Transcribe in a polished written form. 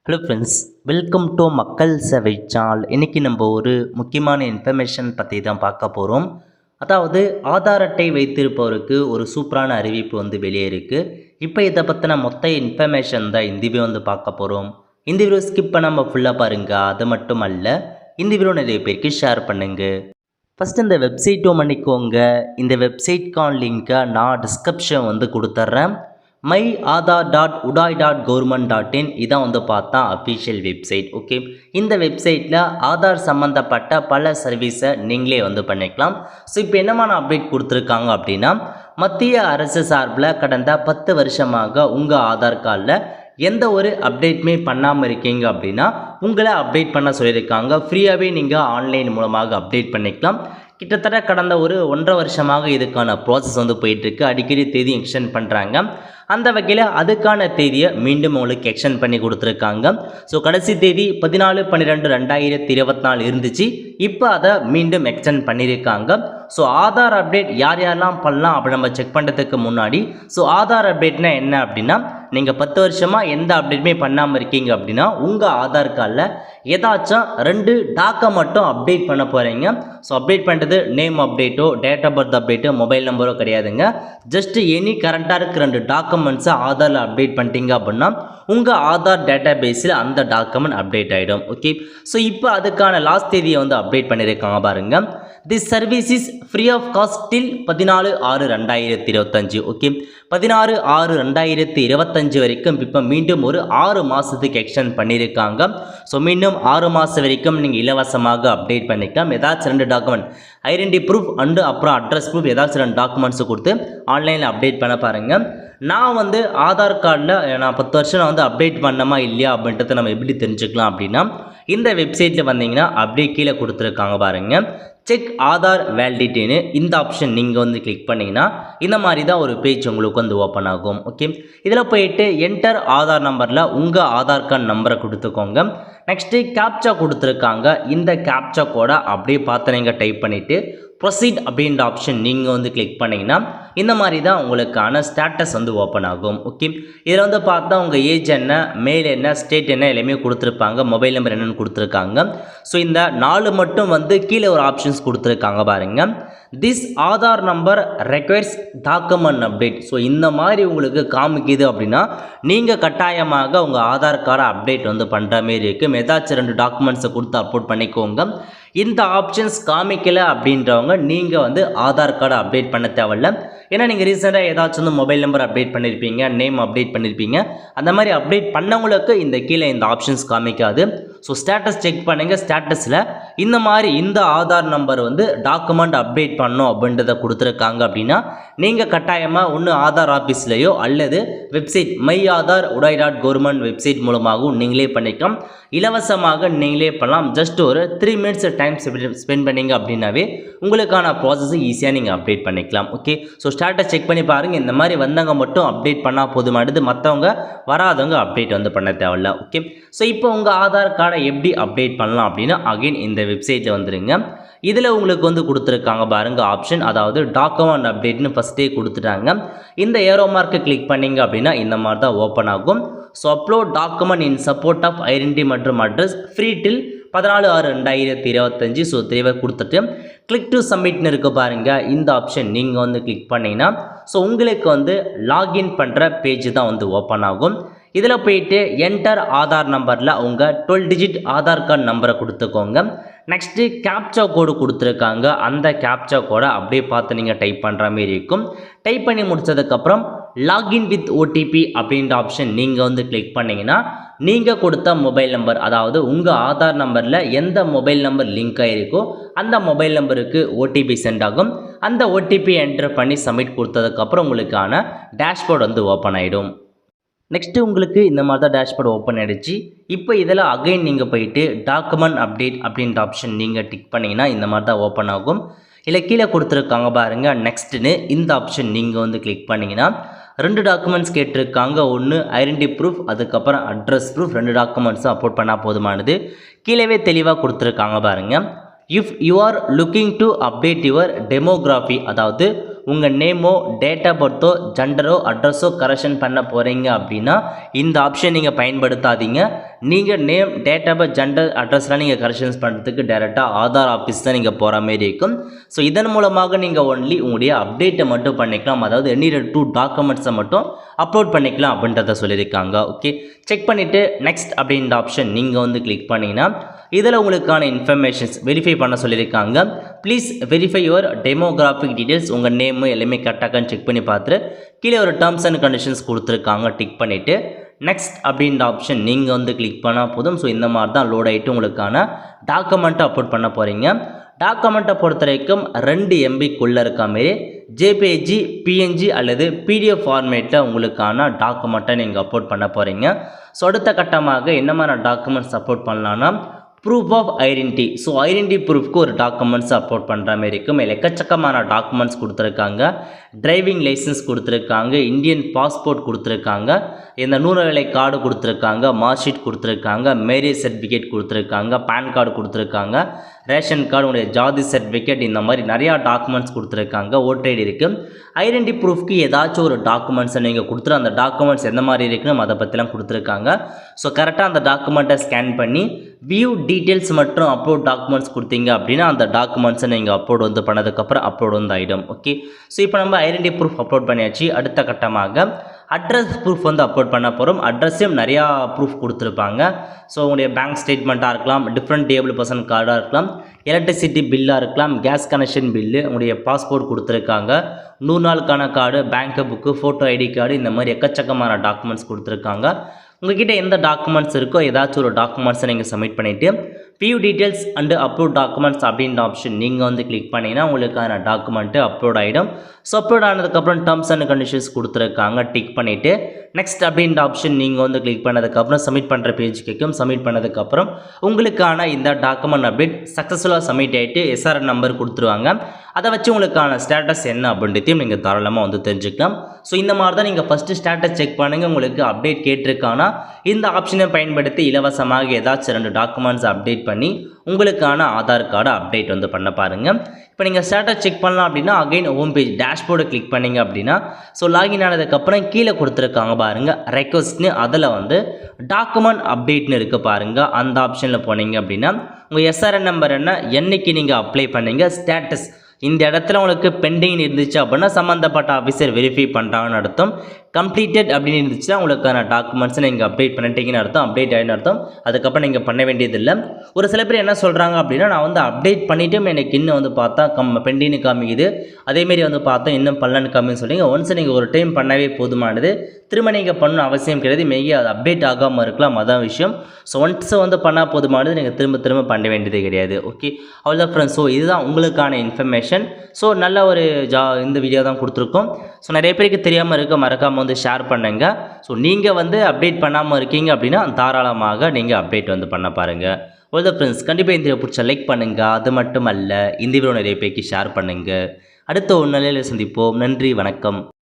Hello friends, welcome to மக்கள் சேவை channel. இன்றைக்கி நம்ம ஒரு முக்கியமான இன்ஃபர்மேஷன் பற்றி தான் பார்க்க போகிறோம். அதாவது ஆதார் அட்டை வைத்திருப்பவருக்கு ஒரு சூப்பரான அறிவிப்பு வெளியே இருக்குது. இப்போ இதை பற்றின மொத்த இன்ஃபர்மேஷன் தான் இந்த வீடியோ பார்க்க போகிறோம். இந்த வீடியோ ஸ்கிப் பண்ணாமல் ஃபுல்லாக பாருங்கள். அது மட்டும் அல்ல, இந்த வீடியோ நிறைய பேருக்கு ஷேர் பண்ணுங்கள். ஃபஸ்ட்டு இந்த வெப்சைட் பண்ணிக்கோங்க. இந்த வெப்சைட்கான லிங்க்கை நான் டிஸ்கிரிப்ஷன் கொடுத்துட்றேன். myAadhar.udai.government.in இதான் பார்த்தா அஃபிஷியல் வெப்சைட். ஓகே, இந்த வெப்சைட்டில் ஆதார் சம்மந்தப்பட்ட பல சர்வீஸை நீங்களே பண்ணிக்கலாம். ஸோ இப்போ என்னமான அப்டேட் கொடுத்துருக்காங்க அப்படின்னா, மத்திய அரசு சார்பில் கடந்த 10 வருஷமாக உங்கள் ஆதார் கார்டில் எந்த ஒரு அப்டேட்டுமே பண்ணாமல் இருக்கீங்க அப்படின்னா உங்களை அப்டேட் பண்ண சொல்லியிருக்காங்க. ஃப்ரீயாகவே நீங்கள் ஆன்லைன் மூலமாக அப்டேட் பண்ணிக்கலாம். கிட்டத்தட்ட கடந்த ஒரு 1.5 வருஷமாக இதுக்கான ப்ராசஸ் போயிட்டுருக்கு. அடிக்கடி தேதி எக்ஸ்டெண்ட் பண்ணுறாங்க. அந்த வகையில் அதுக்கான தேதியை மீண்டும் உங்களுக்கு எக்ஸ்டெண்ட் பண்ணி கொடுத்துருக்காங்க. ஸோ கடைசி தேதி 14/12/2024 இருந்துச்சு. இப்போ அதை மீண்டும் எக்ஸ்டெண்ட் பண்ணியிருக்காங்க. ஸோ ஆதார் அப்டேட் யார் யாரெல்லாம் பண்ணலாம் அப்படி நம்ம செக் பண்ணுறதுக்கு முன்னாடி, ஸோ ஆதார் அப்டேட்னா என்ன அப்படின்னா, நீங்கள் 10 வருஷமாக எந்த அப்டேட்டுமே பண்ணாமல் இருக்கீங்க அப்படின்னா உங்கள் ஆதார் கார்டில் ஏதாச்சும் 2 டாக்கை மட்டும் அப்டேட் பண்ண போகிறீங்க. ஸோ அப்டேட் பண்ணுறது நேம் அப்டேட்டோ டேட் ஆஃப் பர்த் அப்டேட்டோ மொபைல் நம்பரோ கிடையாதுங்க. ஜஸ்ட் எனி கரண்ட்டாக இருக்கிற 2 டாக்குமெண்ட்ஸை ஆதாரில் அப்டேட் பண்ணிட்டீங்க அப்படின்னா உங்கள் ஆதார் டேட்டா பேஸில் அந்த டாக்குமெண்ட் அப்டேட் ஆகிடும். ஓகே, ஸோ இப்போ அதுக்கான லாஸ்ட் தேதியை அப்டேட் பண்ணியிருக்காங்க பாருங்கள். This service is free of cost till 14/6/2025. Okay, 16/6/2025 வரைக்கும் இப்போ மீண்டும் ஒரு 6 மாதத்துக்கு எக்ஸ்டெண்ட் பண்ணியிருக்காங்க. ஸோ மீண்டும் 6 மாதம் வரைக்கும் நீங்கள் இலவசமாக அப்டேட் பண்ணிக்கலாம். ஏதாச்சும் 2 டாக்குமெண்ட், ஐடென்டி ப்ரூஃப் அண்டு அப்புறம் அட்ரஸ் ப்ரூஃப், ஏதாச்சும் 2 டாக்குமெண்ட்ஸை கொடுத்து ஆன்லைனில் அப்டேட் பண்ண பாருங்கள். நான் ஆதார் கார்டில் நான் 10 வருஷம் அப்டேட் பண்ணமா இல்லையா அப்படின்றத நம்ம எப்படி தெரிஞ்சுக்கலாம் அப்படின்னா, இந்த வெப்சைட்டில் வந்தீங்கன்னா அப்படியே கீழே கொடுத்துருக்காங்க பாருங்கள், செக் ஆதார் வேலிடிட்டின்னு. இந்த ஆப்ஷன் நீங்கள் கிளிக் பண்ணிங்கன்னா இந்த மாதிரி தான் ஒரு பேஜ் உங்களுக்கு ஓப்பன் ஆகும். ஓகே, இதில் போயிட்டு என்டர் ஆதார் நம்பரில் உங்கள் ஆதார் கார்டு நம்பரை கொடுத்துக்கோங்க. நெக்ஸ்ட்டு கேப்சா கொடுத்துருக்காங்க. இந்த கேப்சா கோடை அப்படியே பார்த்து நீங்கள் டைப் பண்ணிவிட்டு ப்ரொசீட் அப்படின்ற ஆப்ஷன் நீங்கள் கிளிக் பண்ணிங்கன்னா இந்த மாதிரி தான் உங்களுக்கான ஸ்டேட்டஸ் ஓப்பன் ஆகும். ஓகே, இதில் பார்த்தா உங்கள் ஏஜ் என்ன, மேல் என்ன, ஸ்டேட் என்ன எல்லாமே கொடுத்துருப்பாங்க. மொபைல் நம்பர் என்னென்னு கொடுத்துருக்காங்க. ஸோ இந்த 4 மட்டும் கீழே ஒரு ஆப்ஷன்ஸ் கொடுத்துருக்காங்க பாருங்கள். This Aadhaar number requires document update. So இந்த மாதிரி உங்களுக்கு காமிக்குது அப்படின்னா நீங்கள் கட்டாயமாக உங்கள் ஆதார் கார்டை அப்டேட் பண்ணுற மாரி இருக்குது. ஏதாச்சும் 2 டாக்குமெண்ட்ஸை கொடுத்து அப்லோட் பண்ணிக்கோங்க. இந்த ஆப்ஷன்ஸ் காமிக்கலை அப்படின்றவங்க நீங்கள் ஆதார் கார்டை அப்டேட் பண்ண தேவையில்ல. ஏன்னா நீங்கள் ரீசெண்டாக ஏதாச்சும் மொபைல் நம்பர் அப்டேட் பண்ணியிருப்பீங்க, நேம் அப்டேட் பண்ணியிருப்பீங்க. அந்த மாதிரி அப்டேட் பண்ணவங்களுக்கு இந்த கீழே இந்த ஆப்ஷன்ஸ் காமிக்காது. ஸோ ஸ்டேட்டஸ் செக் பண்ணுங்கள். ஸ்டேட்டஸில் இந்த மாதிரி இந்த ஆதார் நம்பர் டாக்குமெண்ட் அப்டேட் பண்ணோம் அப்படின்றத கொடுத்துருக்காங்க அப்படின்னா நீங்கள் கட்டாயமாக ஒன்று ஆதார் ஆஃபீஸ்லையோ அல்லது வெப்சைட் myAadhar.udai.government வெப்சைட் மூலமாகவும் நீங்களே பண்ணிக்கலாம். இலவசமாக நீங்களே பண்ணலாம். ஜஸ்ட் ஒரு 3 மினிட்ஸ் டைம் ஸ்பெண்ட் பண்ணிங்க அப்படின்னாவே உங்களுக்கான ப்ராசஸை ஈஸியாக நீங்கள் அப்டேட் பண்ணிக்கலாம். ஓகே, ஸோ ஸ்டாட்டஸ் செக் பண்ணி பாருங்கள். இந்த மாதிரி வந்தவங்க மட்டும் அப்டேட் பண்ணால் போதுமானது, மற்றவங்க வராதவங்க அப்டேட் பண்ண தேவையில்ல. ஓகே, ஸோ இப்போ உங்கள் ஆதார் கார்டை எப்படி அப்டேட் பண்ணலாம் அப்படின்னா அகைன் இந்த வெப்சைட்டில் வந்துடுங்க. இதில் உங்களுக்கு கொடுத்துருக்காங்க பாருங்கள் ஆப்ஷன், அதாவது டாக்குமெண்ட் அப்டேட்னு ஃபஸ்ட்டே கொடுத்துட்டாங்க. இந்த ஏரோ மார்க்கை கிளிக் பண்ணிங்க அப்படின்னா இந்த மாதிரி தான் ஓப்பன் ஆகும். So upload document in support of identity மற்றும் அட்ரஸ் ஃப்ரீ டில் 14/6/2025. ஸோ தெளிவாக கொடுத்துட்டு கிளிக் டு சப்மிட்னு இருக்க பாருங்கள். இந்த ஆப்ஷன் நீங்கள் கிளிக் பண்ணிங்கன்னா ஸோ உங்களுக்கு லாகின் பண்ணுற பேஜ் தான் ஓப்பன் ஆகும். இதில் போயிட்டு என்டர் ஆதார் நம்பரில் உங்கள் 12 டிஜிட் ஆதார் கார்டு நம்பரை கொடுத்துக்கோங்க. நெக்ஸ்ட்டு கேப்சா கோடு கொடுத்துருக்காங்க. அந்த கேப்சா கோடை அப்படியே பார்த்து நீங்கள் டைப் பண்ணுற மாரி இருக்கும். டைப் பண்ணி முடித்ததுக்கப்புறம் லாகின் வித் ஓடிபி அப்படின்ற ஆப்ஷன் நீங்கள் கிளிக் பண்ணிங்கன்னா நீங்கள் கொடுத்த மொபைல் நம்பர், அதாவது உங்கள் ஆதார் நம்பரில் எந்த மொபைல் நம்பர் லிங்க் ஆகிருக்கோ அந்த மொபைல் நம்பருக்கு ஓடிபி சென்ட் ஆகும். அந்த ஓடிபி என்டர் பண்ணி சப்மிட் கொடுத்ததுக்கப்புறம் உங்களுக்கான டேஷ்போர்டு ஓப்பன் ஆகிடும். நெக்ஸ்ட்டு உங்களுக்கு இந்த மாதிரி தான் டேஷ்போர்டு ஓப்பன் ஆகிடுச்சு. இப்போ இதில் அகைன் நீங்கள் போயிட்டு டாக்குமெண்ட் அப்டேட் அப்படின்ற ஆப்ஷன் நீங்கள் டிக் பண்ணிங்கன்னா இந்த மாதிரி தான் ஓப்பன் ஆகும். இல்லை கீழே கொடுத்துருக்காங்க பாருங்கள் நெக்ஸ்ட்டுன்னு. இந்த ஆப்ஷன் நீங்கள் கிளிக் பண்ணிங்கன்னா 2 டாக்குமெண்ட்ஸ் கேட்டிருக்காங்க. ஒன்று ஐடென்டி ப்ரூஃப், அதுக்கப்புறம் அட்ரஸ் ப்ரூஃப். 2 டாக்குமெண்ட்ஸும் அப்லோட் பண்ணால் போதுமானது. கீழே தெளிவாக கொடுத்துருக்காங்க பாருங்கள். If you are looking to update your demography, அதாவது உங்கள் நேமோ டேட் ஆஃப் பர்த்தோ ஜெண்டரோ அட்ரஸோ கரெக்ஷன் பண்ண போகிறீங்க அப்படின்னா இந்த ஆப்ஷன் நீங்கள் பயன்படுத்தாதீங்க. நீங்கள் name date of birth gender அட்ரஸ்லாம் நீங்கள் கரெக்ஷன்ஸ் பண்ணுறதுக்கு டேரெக்டாக ஆதார் ஆஃபீஸ் தான் நீங்கள் போகிற மாரி இருக்கும். ஸோ இதன் மூலமாக நீங்கள் ஒன்லி உங்களுடைய அப்டேட்டை மட்டும் பண்ணிக்கலாம். அதாவது எண்ணிற 2 டாக்குமெண்ட்ஸை மட்டும் அப்லோட் பண்ணிக்கலாம் அப்படின்றத சொல்லியிருக்காங்க. ஓகே, செக் பண்ணிவிட்டு நெக்ஸ்ட் அப்படின்ற ஆப்ஷன் நீங்கள் வந்து கிளிக் பண்ணிங்கன்னா இதில் உங்களுக்கான இன்ஃபர்மேஷன்ஸ் வெரிஃபை பண்ண சொல்லியிருக்காங்க. Please verify your demographic details. உங்கள் நேமு எல்லாமே கரெக்டாக செக் பண்ணி பார்த்துட்டு கீழே ஒரு டேர்ம்ஸ் அண்ட் கண்டிஷன்ஸ் கொடுத்துருக்காங்க. டிக் பண்ணிவிட்டு நெக்ஸ்ட் அப்படின்ற ஆப்ஷன் நீங்கள் வந்து கிளிக் பண்ணால் போதும். ஸோ இந்த மாதிரி தான் லோட் ஆகிட்டு உங்களுக்கான டாக்குமெண்ட்டை அப்லோட் பண்ண போகிறீங்க. டாக்குமெண்ட்டை பொறுத்த வரைக்கும் 2 MBக்குள்ளே இருக்க மாரி ஜேபிஜி, பிஎன்ஜி அல்லது பிடிஎஃப் ஃபார்மேட்டில் உங்களுக்கான டாக்குமெண்ட்டை நீங்கள் அப்லோட் பண்ண போகிறீங்க. ஸோ அடுத்த கட்டமாக என்ன மாதிரி டாக்குமெண்ட்ஸ் அப்லோட் பண்ணலான்னா proof of identity. So identity ப்ரூஃப்க்கு ஒரு டாக்குமெண்ட்ஸ் அப்லோட் பண்ணுற மாதிரி இருக்கும். எக்கச்சக்கமான டாக்குமெண்ட்ஸ் கொடுத்துருக்காங்க. டிரைவிங் லைசன்ஸ் கொடுத்துருக்காங்க, இந்தியன் பாஸ்போர்ட் கொடுத்துருக்காங்க, இந்த நூறுவேலை கார்டு கொடுத்துருக்காங்க, மார்க் ஷீட் கொடுத்துருக்காங்க, மேரேஜ் சர்டிஃபிகேட் கொடுத்துருக்காங்க, பேன் கார்டு கொடுத்துருக்காங்க, ரேஷன் கார்டு, உங்களுடைய ஜாதி சர்டிஃபிகேட், இந்த மாதிரி நிறையா டாக்குமெண்ட்ஸ் கொடுத்துருக்காங்க. ஓட்டர் ஐடி இருக்குது. ஐடென்டிட்டி ப்ரூஃப்க்கு ஏதாச்சும் ஒரு டாக்குமெண்ட்ஸை நீங்கள் கொடுத்துட்டு அந்த டாக்குமெண்ட்ஸ் எந்த மாதிரி இருக்குன்னு அதை பற்றிலாம் கொடுத்துருக்காங்க. ஸோ கரெக்டாக அந்த டாக்குமெண்ட்டை ஸ்கேன் பண்ணி வியூ டீட்டெயில்ஸ் மற்றும் அப்லோட் டாக்குமெண்ட்ஸ் கொடுத்தீங்க அப்படின்னா அந்த டாக்குமெண்ட்ஸை நீங்கள் அப்லோட் வந்து பண்ணதுக்கப்புறம் அப்லோட் வந்து ஆகிடும். ஓகே, ஸோ இப்போ நம்ம ஐடென்டிட்டி ப்ரூஃப் அப்லோட் பண்ணியாச்சு. அடுத்த கட்டமாக அட்ரஸ் ப்ரூஃப் வந்து அப்லோட் பண்ண போகிறோம். அட்ரஸையும் நிறையா ப்ரூஃப் கொடுத்துருப்பாங்க. ஸோ உங்களுடைய பேங்க் ஸ்டேட்மெண்ட்டாக இருக்கலாம், டிஃப்ரெண்ட் டேபிள் பர்சன் கார்டாக இருக்கலாம், எலக்ட்ரிசிட்டி பில்லாக இருக்கலாம், கேஸ் கனெக்ஷன் பில்லு, உங்களுடைய பாஸ்போர்ட் கொடுத்துருக்காங்க, 100 நாளுக்கான card, bank book, photo ID card, இந்த மாதிரி எக்கச்சக்கமான டாக்குமெண்ட்ஸ் கொடுத்துருக்காங்க. உங்கள்கிட்ட எந்த டாக்குமெண்ட்ஸ் இருக்கோ ஏதாச்சும் ஒரு டாக்குமெண்ட்ஸை நீங்கள் சப்மிட் பண்ணிவிட்டு view details and upload documents அப்படின்ற ஆப்ஷன் நீங்கள் வந்து கிளிக் பண்ணிங்கன்னா உங்களுக்கான டாக்குமெண்ட்டு அப்லோட் ஆகிடும். ஸோ அப்லோட் ஆனதுக்கப்புறம் டேர்ம்ஸ் அண்ட் கண்டிஷன்ஸ் கொடுத்துருக்காங்க. டிக் பண்ணிவிட்டு நெக்ஸ்ட் அப்படின்ற ஆப்ஷன் நீங்கள் வந்து கிளிக் பண்ணதுக்கப்புறம் சப்மிட் பண்ணுற பேஜ் கேட்கும். சப்மிட் பண்ணதுக்கப்புறம் உங்களுக்கான இந்த டாக்குமெண்ட் அப்டேட் சக்ஸஸ்ஃபுல்லாக சப்மிட் ஆகிட்டு SRN நம்பர் கொடுத்துருவாங்க. அதை வச்சு உங்களுக்கான ஸ்டேட்டஸ் என்ன அப்படின்றதையும் நீங்கள் தாராளமாக வந்து தெரிஞ்சுக்கலாம். ஸோ இந்த மாதிரி தான் நீங்கள் ஃபஸ்ட்டு ஸ்டேட்டஸ் செக் பண்ணுங்கள். உங்களுக்கு அப்டேட் கேட்டிருக்கானா இந்த ஆப்ஷனை பயன்படுத்தி இலவசமாக ஏதாச்சும் 2 டாக்குமெண்ட்ஸ் அப்டேட் பண்ணி உங்களுக்கான ஆதார் கார்டை அப்டேட் வந்து பண்ண பாருங்கள். இப்போ நீங்கள் ஸ்டேட்டஸ் செக் பண்ணலாம் அப்படின்னா அகைன் ஹோம் பேஜ் டேஷ்போர்டை கிளிக் பண்ணிங்க அப்படின்னா ஸோ லாகின் ஆனதுக்கப்புறம் கீழே கொடுத்துருக்காங்க பாருங்கள் ரெக்வஸ்ட்னு, அதில் வந்து டாக்குமெண்ட் அப்டேட்னு இருக்குது பாருங்கள். அந்த ஆப்ஷனில் போனீங்க அப்படின்னா உங்கள் SRN நம்பர் என்ன, என்னைக்கு நீங்கள் அப்ளை பண்ணீங்க, ஸ்டேட்டஸ் இந்த இடத்துல உங்களுக்கு பெண்டிங் இருந்துச்சு அப்படின்னா சம்மந்தப்பட்ட ஆஃபீஸர் வெரிஃபை பண்ணுறாங்கன்னு அர்த்தம். கம்ப்ளீட்டட் அப்படின்னு இருந்துச்சுன்னா உங்களுக்கான டாக்குமெண்ட்ஸை நீங்கள் அப்டேட் பண்ணிட்டீங்கன்னு அர்த்தம், அப்டேட் ஆகின்னு அர்த்தம். அதுக்கப்புறம் நீங்கள் பண்ண வேண்டியதில்லை. ஒரு சில பேர் என்ன சொல்கிறாங்க அப்படின்னா நான் வந்து அப்டேட் பண்ணிவிட்டும் எனக்கு இன்னும் வந்து பார்த்தா பெண்டிங்னு காமிக்குது, அதேமாரி வந்து பார்த்தா இன்னும் பண்ணலன்னு காமின்னு சொல்லிங்க. ஒன்ஸ் நீங்கள் ஒரு டைம் பண்ணவே போதுமானது, திரும்ப நீங்கள் பண்ணணும் அவசியம் கிடையாது. மேகி அது அப்டேட் ஆகாமல் இருக்கலாம், அதான் விஷயம். ஸோ ஒன்ஸ் வந்து பண்ணால் போதுமானது, நீங்கள் திரும்ப பண்ண வேண்டியது கிடையாது. ஓகே, அவ்வளோதான் ஃப்ரெண்ட்ஸ். ஸோ இதுதான் உங்களுக்கான இன்ஃபர்மேஷன். ஸோ நல்ல ஒரு இந்த வீடியோ தான் கொடுத்துருக்கோம். ஸோ நிறைய பேருக்கு தெரியாமல் இருக்க, மறக்காமல் வந்து ஷேர் பண்ணுங்க. ஸோ நீங்கள் வந்து அப்டேட் பண்ணாமல் இருக்கீங்க அப்படின்னா தாராளமாக நீங்கள் அப்டேட் வந்து பண்ண பாருங்கள். அவ்வளோதான் ஃப்ரெண்ட்ஸ். கண்டிப்பாக இந்த வீடியோ பிடிச்ச லைக் பண்ணுங்கள். அது மட்டும் அல்ல, இந்த வீடியோ நிறைய பேருக்கு ஷேர் பண்ணுங்கள். அடுத்த ஒரு நிலையில் சந்திப்போம். நன்றி, வணக்கம்.